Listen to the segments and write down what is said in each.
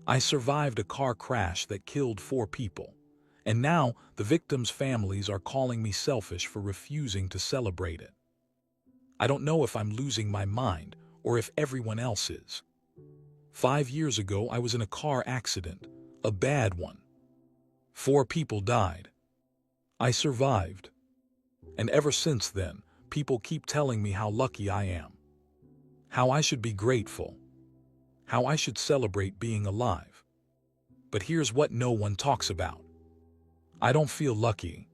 I survived a car crash that killed 4 people, and now the victims' families are calling me selfish for refusing to celebrate it. I don't know if I'm losing my mind or if everyone else is. 5 years ago, I was in a car accident, a bad one. 4 people died. I survived. And ever since then, people keep telling me how lucky I am, how I should be grateful, how I should celebrate being alive. But here's what no one talks about. I don't feel lucky.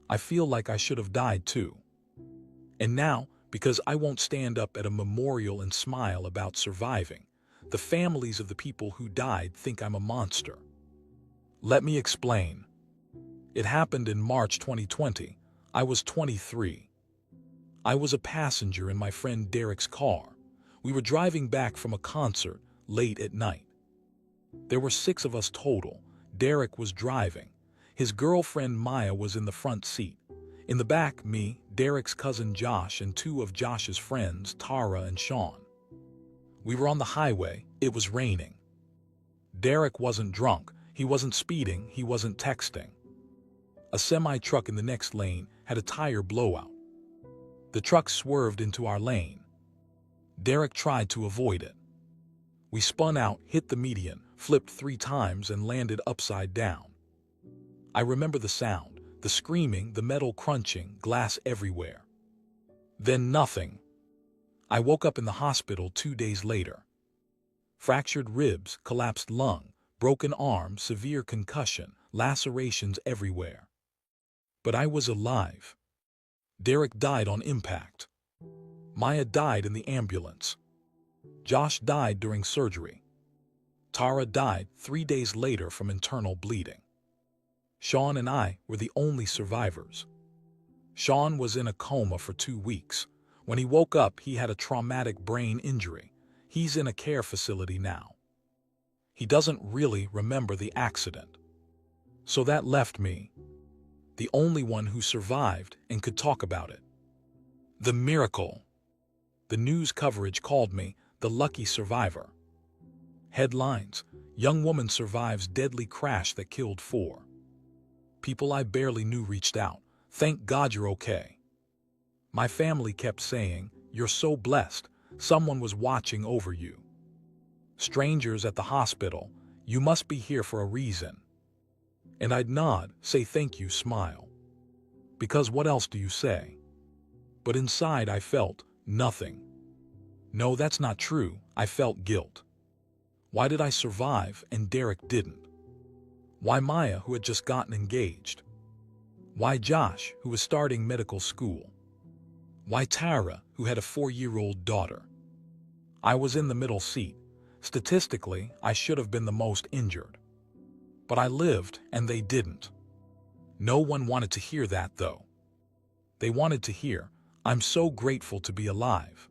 I feel like I should have died too. And now, because I won't stand up at a memorial and smile about surviving, the families of the people who died think I'm a monster. Let me explain. It happened in March 2020. I was 23. I was a passenger in my friend Derek's car. We were driving back from a concert late at night. There were 6 of us total. Derek was driving. His girlfriend Maya was in the front seat. In the back, me, Derek's cousin Josh, and 2 of Josh's friends, Tara and Sean. We were on the highway. It was raining. Derek wasn't drunk. He wasn't speeding. He wasn't texting. A semi-truck in the next lane had a tire blowout. The truck swerved into our lane. Derek tried to avoid it. We spun out, hit the median, flipped 3 times, and landed upside down. I remember the sound, the screaming, the metal crunching, glass everywhere. Then nothing. I woke up in the hospital 2 days later. Fractured ribs, collapsed lung, broken arm, severe concussion, lacerations everywhere. But I was alive. Derek died on impact. Maya died in the ambulance. Josh died during surgery. Tara died 3 days later from internal bleeding. Sean and I were the only survivors. Sean was in a coma for 2 weeks. When he woke up, he had a traumatic brain injury. He's in a care facility now. He doesn't really remember the accident. So that left me, the only one who survived and could talk about it. The miracle. The news coverage called me the lucky survivor. Headlines: young woman survives deadly crash that killed 4. People I barely knew reached out. Thank God you're okay. My family kept saying, you're so blessed. Someone was watching over you. Strangers at the hospital, you must be here for a reason. And I'd nod, say thank you, smile. Because what else do you say? But inside I felt nothing. No, that's not true. I felt guilt. Why did I survive and Derek didn't? Why Maya, who had just gotten engaged? Why Josh, who was starting medical school? Why Tara, who had a 4-year-old daughter? I was in the middle seat. Statistically, I should have been the most injured. But I lived, and they didn't. No one wanted to hear that, though. They wanted to hear, I'm so grateful to be alive.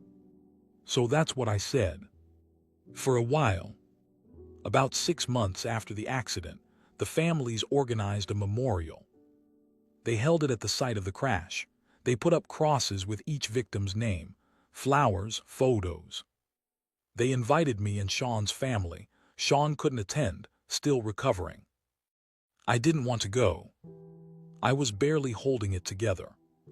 So that's what I said. For a while, about 6 months after the accident, the families organized a memorial. They held it at the site of the crash. They put up crosses with each victim's name, flowers, photos. They invited me and Sean's family. Sean couldn't attend, still recovering. I didn't want to go. I was barely holding it together.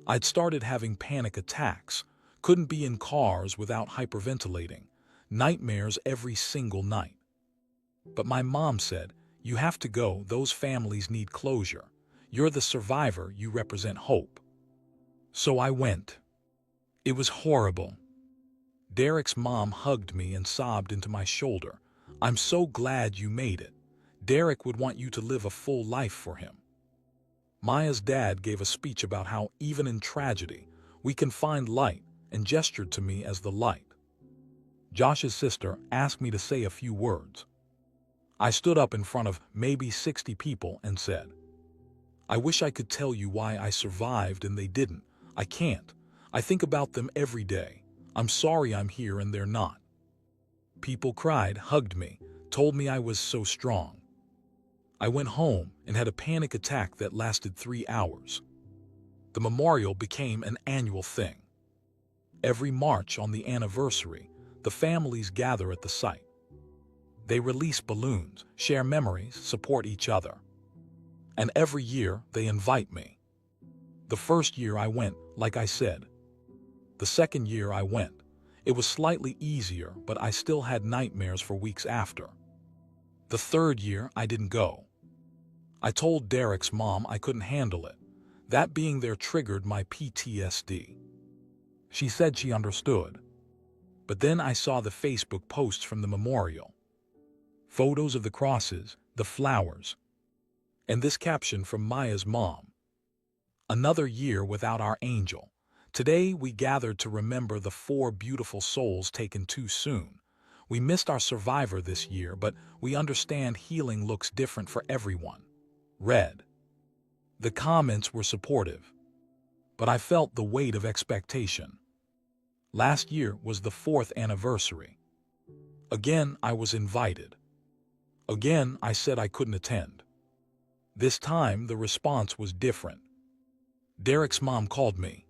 I'd started having panic attacks, couldn't be in cars without hyperventilating, nightmares every single night. But my mom said, you have to go, those families need closure. You're the survivor, you represent hope. So I went. It was horrible. Derek's mom hugged me and sobbed into my shoulder. I'm so glad you made it. Derek would want you to live a full life for him. Maya's dad gave a speech about how even in tragedy, we can find light, and gestured to me as the light. Josh's sister asked me to say a few words. I stood up in front of maybe 60 people and said, I wish I could tell you why I survived and they didn't. I can't. I think about them every day. I'm sorry I'm here and they're not. People cried, hugged me, told me I was so strong. I went home and had a panic attack that lasted 3 hours. The memorial became an annual thing. Every March on the anniversary, the families gather at the site. They release balloons, share memories, support each other. And every year, they invite me. The first year I went, like I said. The second year I went. It was slightly easier, but I still had nightmares for weeks after. The third year, I didn't go. I told Derek's mom I couldn't handle it. That being there triggered my PTSD. She said she understood. But then I saw the Facebook posts from the memorial. Photos of the crosses, the flowers, and this caption from Maya's mom. Another year without our angel. Today we gathered to remember the 4 beautiful souls taken too soon. We missed our survivor this year, but we understand healing looks different for everyone. Read. The comments were supportive, but I felt the weight of expectation. Last year was the 4th anniversary. Again, I was invited. Again, I said I couldn't attend. This time, the response was different. Derek's mom called me.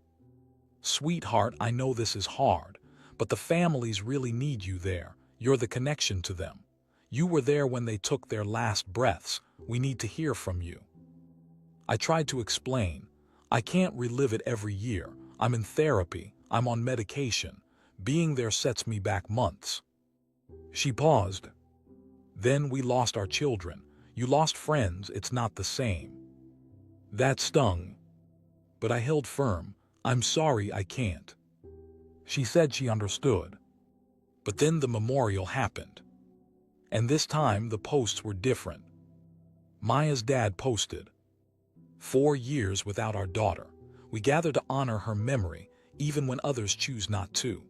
"Sweetheart, I know this is hard, but the families really need you there. You're the connection to them. You were there when they took their last breaths. We need to hear from you." I tried to explain. I can't relive it every year. I'm in therapy. I'm on medication. Being there sets me back months. She paused. "Then we lost our children. You lost friends. It's not the same." That stung. But I held firm. "I'm sorry, I can't." She said she understood. But then the memorial happened. And this time the posts were different. Maya's dad posted, "4 years without our daughter. We gather to honor her memory, even when others choose not to."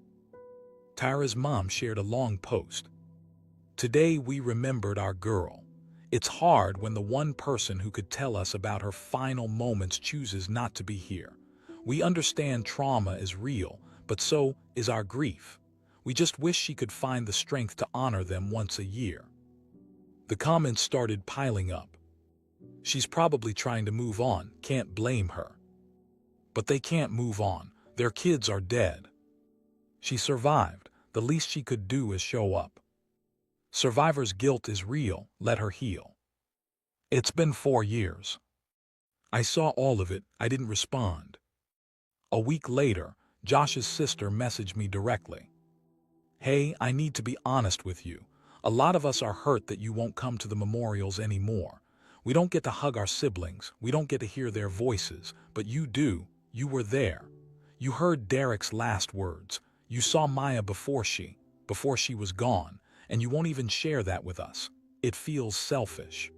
Tara's mom shared a long post. "Today we remembered our girl. It's hard when the one person who could tell us about her final moments chooses not to be here. We understand trauma is real, but so is our grief. We just wish she could find the strength to honor them once a year." The comments started piling up. "She's probably trying to move on, can't blame her." But they can't move on. Their kids are dead. She survived. The least she could do is show up. Survivor's guilt is real. Let her heal. It's been 4 years. I saw all of it. I didn't respond. A week later, Josh's sister messaged me directly. "Hey, I need to be honest with you. A lot of us are hurt that you won't come to the memorials anymore. We don't get to hug our siblings. We don't get to hear their voices. But you do. You were there. You heard Derek's last words. You saw Maya before she was gone. And you won't even share that with us. It feels selfish."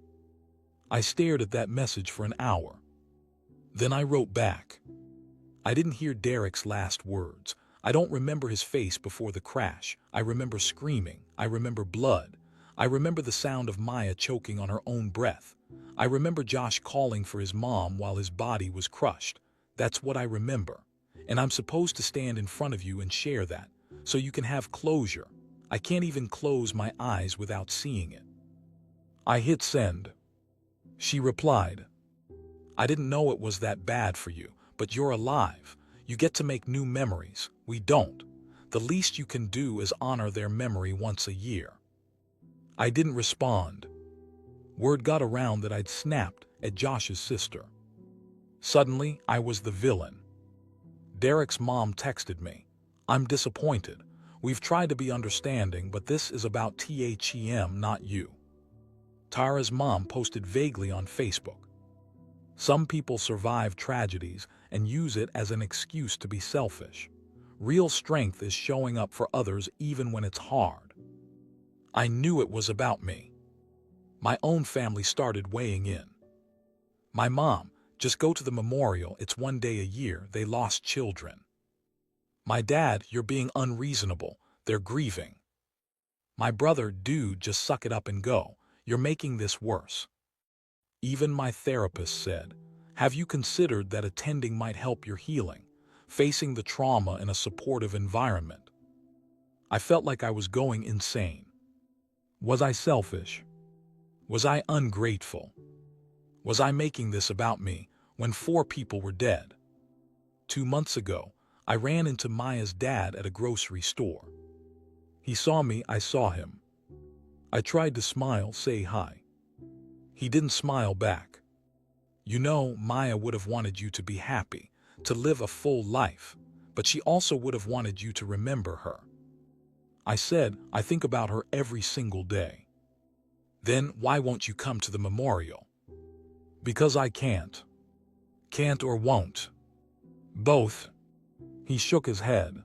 I stared at that message for an hour. Then I wrote back. "I didn't hear Derek's last words. I don't remember his face before the crash. I remember screaming. I remember blood. I remember the sound of Maya choking on her own breath. I remember Josh calling for his mom while his body was crushed. That's what I remember. And I'm supposed to stand in front of you and share that, so you can have closure. I can't even close my eyes without seeing it." I hit send. She replied, "I didn't know it was that bad for you, but you're alive. You get to make new memories. We don't. The least you can do is honor their memory once a year." I didn't respond. Word got around that I'd snapped at Josh's sister. Suddenly, I was the villain. Derek's mom texted me, "I'm disappointed. We've tried to be understanding, but this is about THEM, not you." Tara's mom posted vaguely on Facebook. "Some people survive tragedies and use it as an excuse to be selfish. Real strength is showing up for others even when it's hard." I knew it was about me. My own family started weighing in. "My mom, just go to the memorial. It's 1 day a year. They lost children." "My dad, you're being unreasonable. They're grieving." "My brother, dude, just suck it up and go. You're making this worse." Even my therapist said, "Have you considered that attending might help your healing, facing the trauma in a supportive environment?" I felt like I was going insane. Was I selfish? Was I ungrateful? Was I making this about me when 4 people were dead? 2 months ago, I ran into Maya's dad at a grocery store. He saw me, I saw him. I tried to smile, say hi. He didn't smile back. You know, Maya would have wanted you to be happy, to live a full life, but she also would have wanted you to remember her. I said, I think about her every single day. Then why won't you come to the memorial? Because I can't. Can't or won't. Both. He shook his head.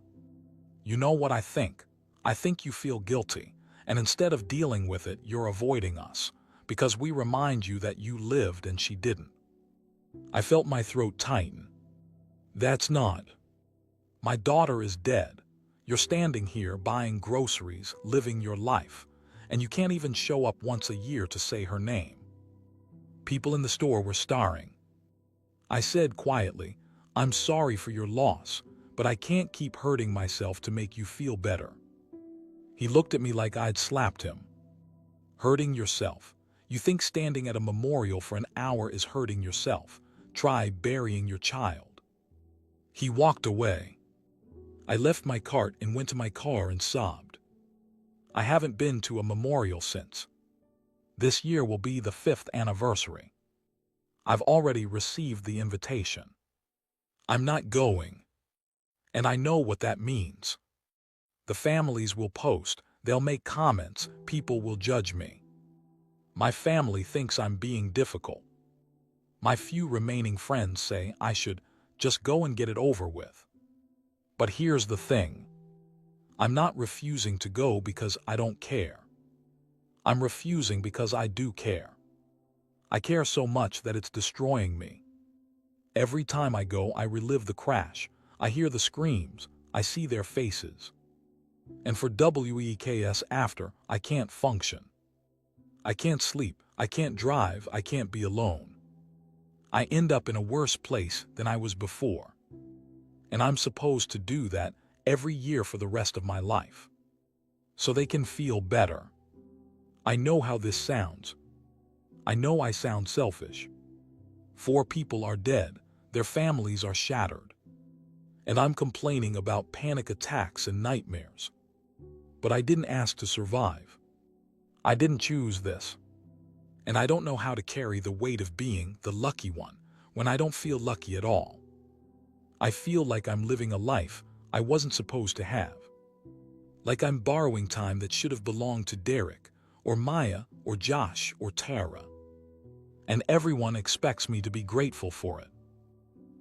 You know what I think? I think you feel guilty, and instead of dealing with it, you're avoiding us, because we remind you that you lived and she didn't. I felt my throat tighten. That's not. My daughter is dead. You're standing here buying groceries, living your life, and you can't even show up once a year to say her name. People in the store were staring. I said quietly, I'm sorry for your loss, but I can't keep hurting myself to make you feel better. He looked at me like I'd slapped him. Hurting yourself? You think standing at a memorial for an hour is hurting yourself? Try burying your child. He walked away. I left my cart and went to my car and sobbed. I haven't been to a memorial since. This year will be the 5th anniversary. I've already received the invitation. I'm not going. And I know what that means. The families will post, they'll make comments, people will judge me. My family thinks I'm being difficult. My few remaining friends say I should just go and get it over with. But here's the thing. I'm not refusing to go because I don't care. I'm refusing because I do care. I care so much that it's destroying me. Every time I go, I relive the crash. I hear the screams. I see their faces. And for weeks after, I can't function. I can't sleep. I can't drive. I can't be alone. I end up in a worse place than I was before. And I'm supposed to do that every year for the rest of my life. So they can feel better. I know how this sounds. I know I sound selfish. 4 people are dead. Their families are shattered. And I'm complaining about panic attacks and nightmares. But I didn't ask to survive. I didn't choose this. And I don't know how to carry the weight of being the lucky one when I don't feel lucky at all. I feel like I'm living a life I wasn't supposed to have. Like I'm borrowing time that should have belonged to Derek, or Maya, or Josh, or Tara. And everyone expects me to be grateful for it.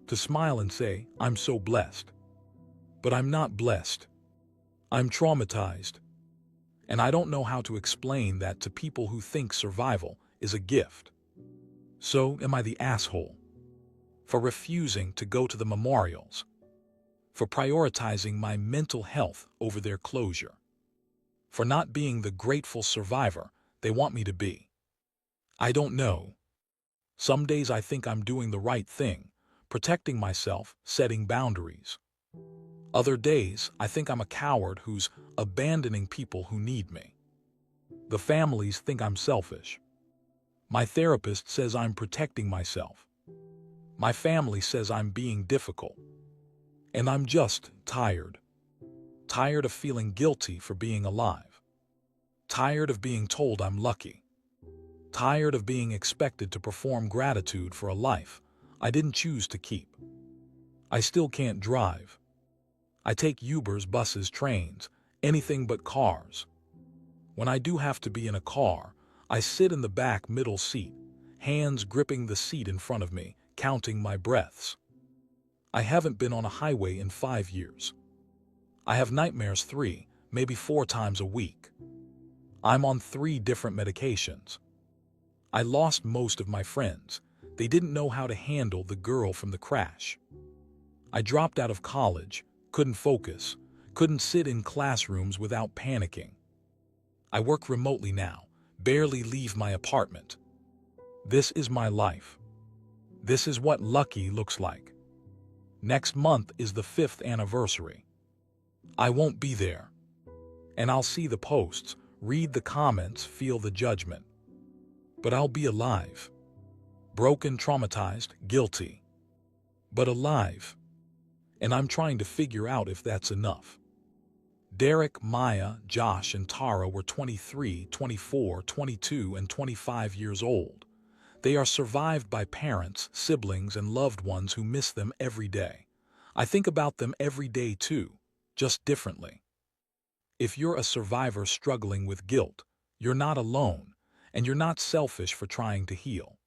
To smile and say, I'm so blessed. But I'm not blessed. I'm traumatized. And I don't know how to explain that to people who think survival is a gift. So am I the asshole? For refusing to go to the memorials. For prioritizing my mental health over their closure. For not being the grateful survivor they want me to be. I don't know. Some days I think I'm doing the right thing, protecting myself, setting boundaries. Other days, I think I'm a coward who's abandoning people who need me. The families think I'm selfish. My therapist says I'm protecting myself. My family says I'm being difficult. And I'm just tired. Tired of feeling guilty for being alive. Tired of being told I'm lucky. Tired of being expected to perform gratitude for a life I didn't choose to keep. I still can't drive. I take Ubers, buses, trains, anything but cars. When I do have to be in a car, I sit in the back middle seat, hands gripping the seat in front of me, counting my breaths. I haven't been on a highway in 5 years. I have nightmares 3, maybe 4 times a week. I'm on 3 different medications. I lost most of my friends. They didn't know how to handle the girl from the crash. I dropped out of college, couldn't focus, couldn't sit in classrooms without panicking. I work remotely now, barely leave my apartment. This is my life. This is what lucky looks like. Next month is the 5th anniversary. I won't be there. And I'll see the posts, read the comments, feel the judgment. But I'll be alive. Broken, traumatized, guilty. But alive. And I'm trying to figure out if that's enough. Derek, Maya, Josh, and Tara were 23, 24, 22, and 25 years old. They are survived by parents, siblings, and loved ones who miss them every day. I think about them every day too, just differently. If you're a survivor struggling with guilt, you're not alone, and you're not selfish for trying to heal.